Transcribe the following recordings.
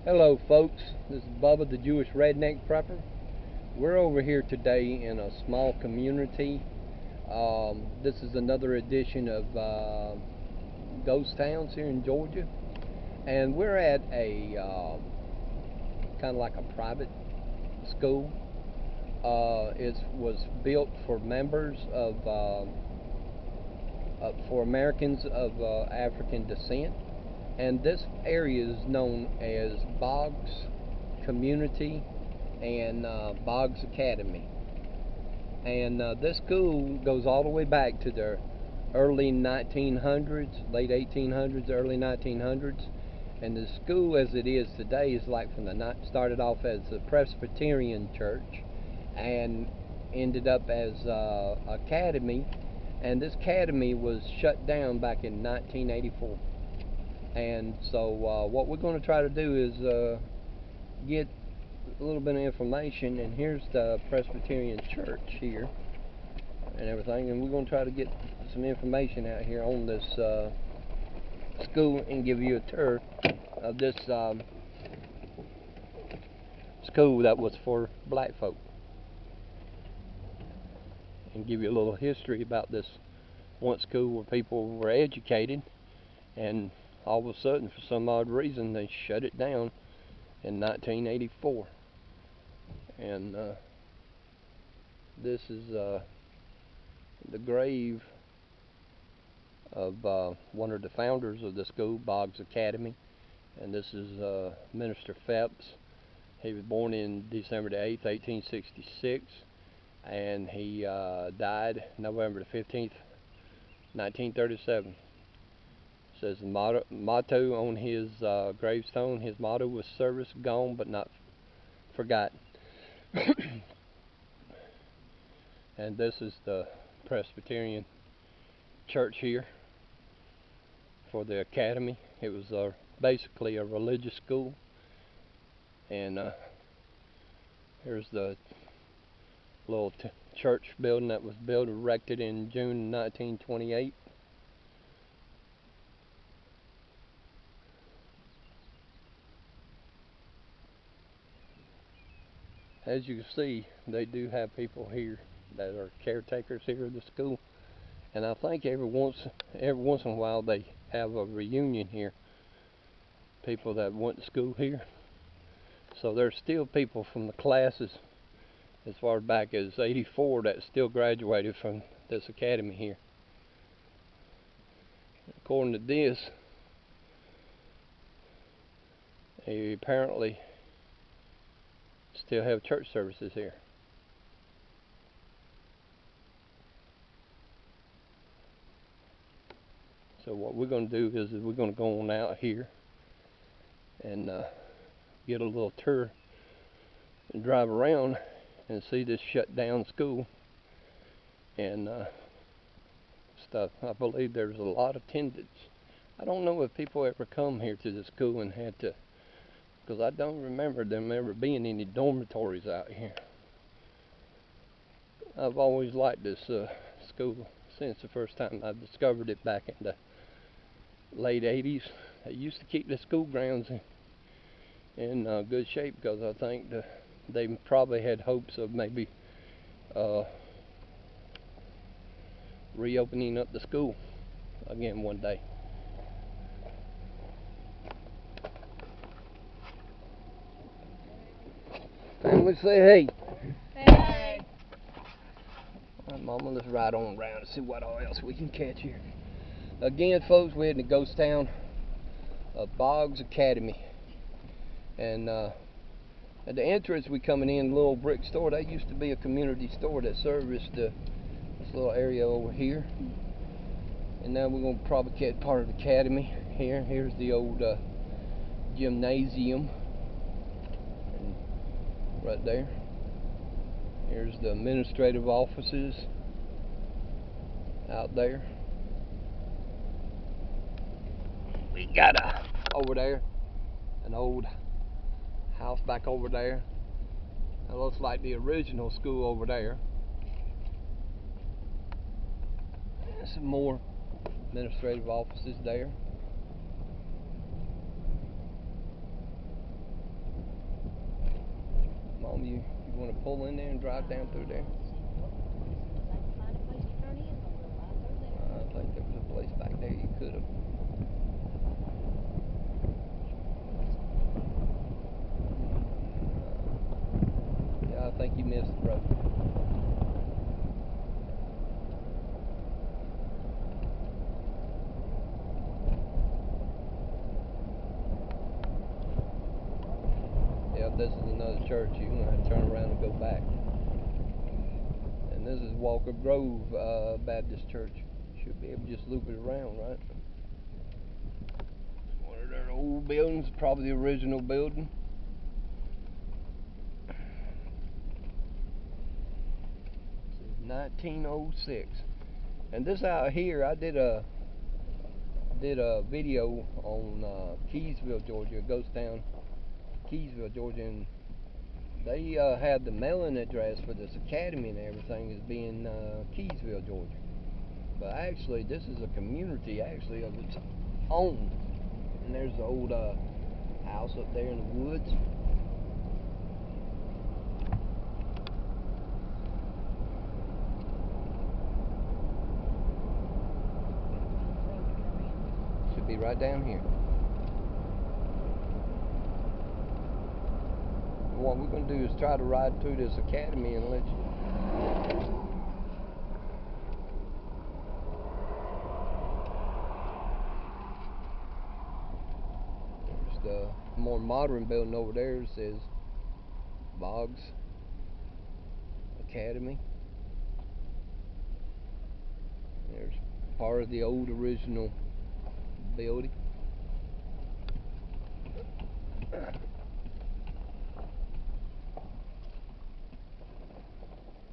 Hello folks, this is Bubba the Jewish Redneck Prepper. We're over here today in a small community. This is another edition of Ghost Towns here in Georgia. And we're at a kind of like a private school. It was built for members of, for Americans of African descent. And this area is known as Boggs Community and Boggs Academy. And this school goes all the way back to the early 1900s, late 1800s, early 1900s. And the school as it is today is like from the started off as a Presbyterian church and ended up as academy. And this academy was shut down back in 1984. And so what we're going to try to do is get a little bit of information, and here's the Presbyterian church here and everything, and we're going to try to get some information out here on this school and give you a tour of this school that was for black folk, and give you a little history about this one school where people were educated, and all of a sudden, for some odd reason, they shut it down in 1984. And this is the grave of one of the founders of the school, Boggs Academy. And this is Minister Phelps. He was born in December the 8th, 1866, and he died November the 15th, 1937. Says the motto on his gravestone, his motto was "Service gone but not forgotten." And this is the Presbyterian church here for the academy. It was basically a religious school. And here's the little church building that was erected in June 1928. As you can see, they do have people here that are caretakers here at the school, and I think every once in a while they have a reunion here. People that went to school here, so there's still people from the classes as far back as '84 that still graduated from this academy here. According to this, they apparently still have church services here. So what we're going to do is we're going to go on out here and get a little tour and drive around and see this shut down school and stuff. I believe there's a lot of attendance. I don't know if people ever come here to the school and had to, because I don't remember them ever being any dormitories out here. I've always liked this school since the first time I discovered it back in the late 80s. They used to keep the school grounds in good shape, because I think they probably had hopes of maybe reopening up the school again one day. Family, say hey. Hey. Alright, Mama, let's ride on around and see what all else we can catch here. Again, folks, we're in the ghost town of Boggs Academy. And at the entrance, we coming in a little brick store. That used to be a community store that serviced this little area over here. And now we're going to probably catch part of the academy here. Here's the old gymnasium. And right there. Here's the administrative offices out there. We got over there an old house back over there. It looks like the original school over there. Some more administrative offices there. You want to pull in there and drive down through there? I think there was a place back there you could have. Yeah, I think you missed the road. Yeah, this is another church. You're going to have to turn around and go back. And this is Walker Grove Baptist Church. Should be able to just loop it around, right? One of their old buildings, probably the original building. This is 1906. And this out here, I did a video on Keysville, Georgia, a ghost town, Keysville, Georgia, and they had the mailing address for this academy and everything as being Keysville, Georgia. But actually, this is a community actually of its own. And there's the old house up there in the woods. Should be right down here. What we're going to do is try to ride through this academy and let you. There's the more modern building over there. It says Boggs Academy. There's part of the old original building.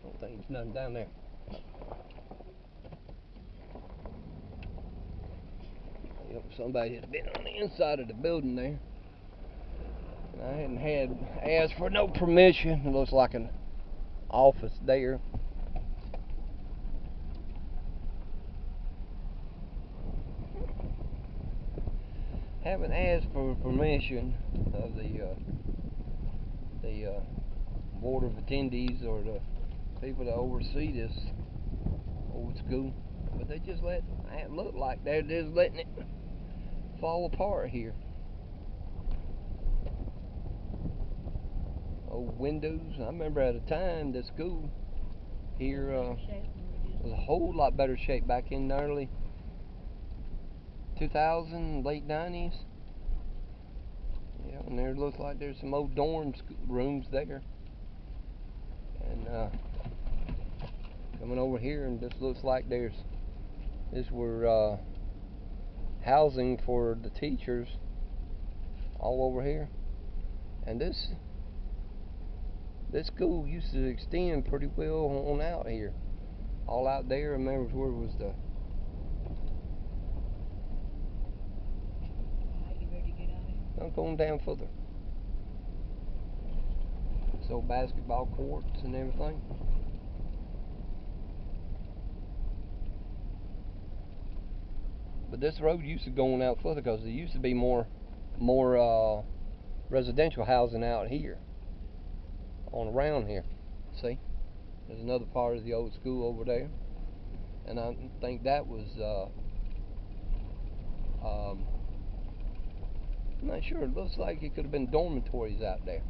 Don't think there's nothing down there. Yep, somebody had been on the inside of the building there. And I hadn't asked for no permission. It looks like an office there. Haven't asked for permission of the board of attendees or the people that oversee this old school, but they just let it look like they're just letting it fall apart here. Old windows. I remember at a time the school here was a whole lot better shape back in the early 2000s, late 90s. Yeah, and there looks like there's some old dorm rooms there. And coming over here, and this looks like this were housing for the teachers all over here. And this school used to extend pretty well on out here. All out there, I remember where it was the. You ready to get out of here? I'm going down further. So basketball courts and everything. But this road used to go on out further because there used to be more residential housing out here, on around here. See, there's another part of the old school over there, and I think that was I'm not sure. It looks like it could have been dormitories out there.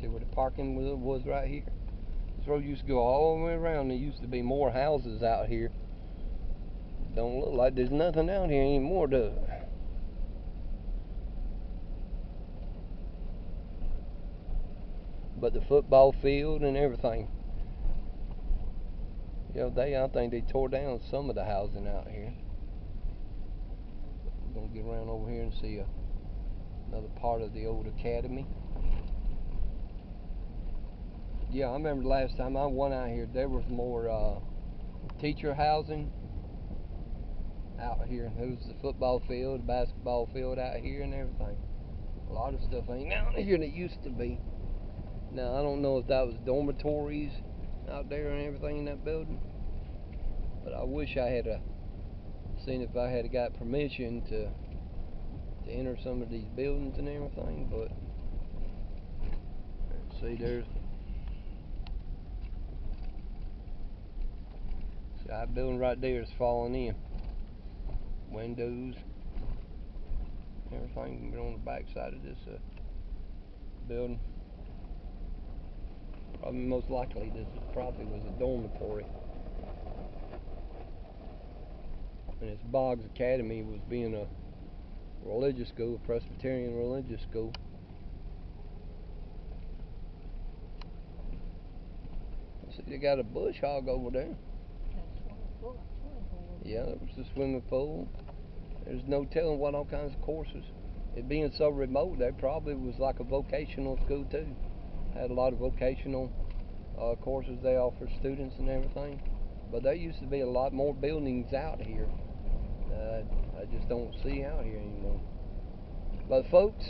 See where the parking was right here. This road used to go all the way around. There used to be more houses out here. Don't look like there's nothing out here anymore, does it? But the football field and everything. You know, I think they tore down some of the housing out here. We're gonna get around over here and see another part of the old academy. Yeah, I remember the last time I went out here, there was more teacher housing out here. There was the football field, basketball field out here and everything. A lot of stuff ain't out here that used to be. Now, I don't know if that was dormitories out there and everything in that building, but I wish I had seen if I had got permission to enter some of these buildings and everything. But let's see, there's That building right there is falling in. Windows, everything been on the back side of this building. Probably most likely this probably was a dormitory. And this Boggs Academy was being a religious school, a Presbyterian religious school. See, they got a bush hog over there. Yeah, it was a swimming pool. There's no telling what all kinds of courses. It being so remote, there probably was like a vocational school too. Had a lot of vocational courses they offer students and everything. But there used to be a lot more buildings out here. I just don't see out here anymore. But folks,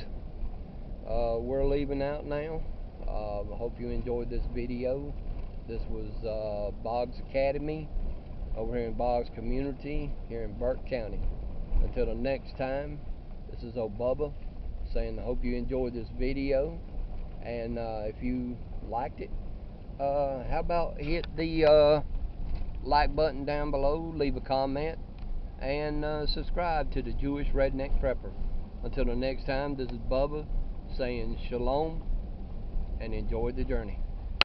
we're leaving out now. I hope you enjoyed this video. This was Boggs Academy over here in Boggs Community here in Burke County. Until the next time, this is old Bubba saying I hope you enjoyed this video, and if you liked it, how about hit the like button down below, leave a comment, and subscribe to the Jewish Redneck Prepper. Until the next time, this is Bubba saying shalom and enjoy the journey.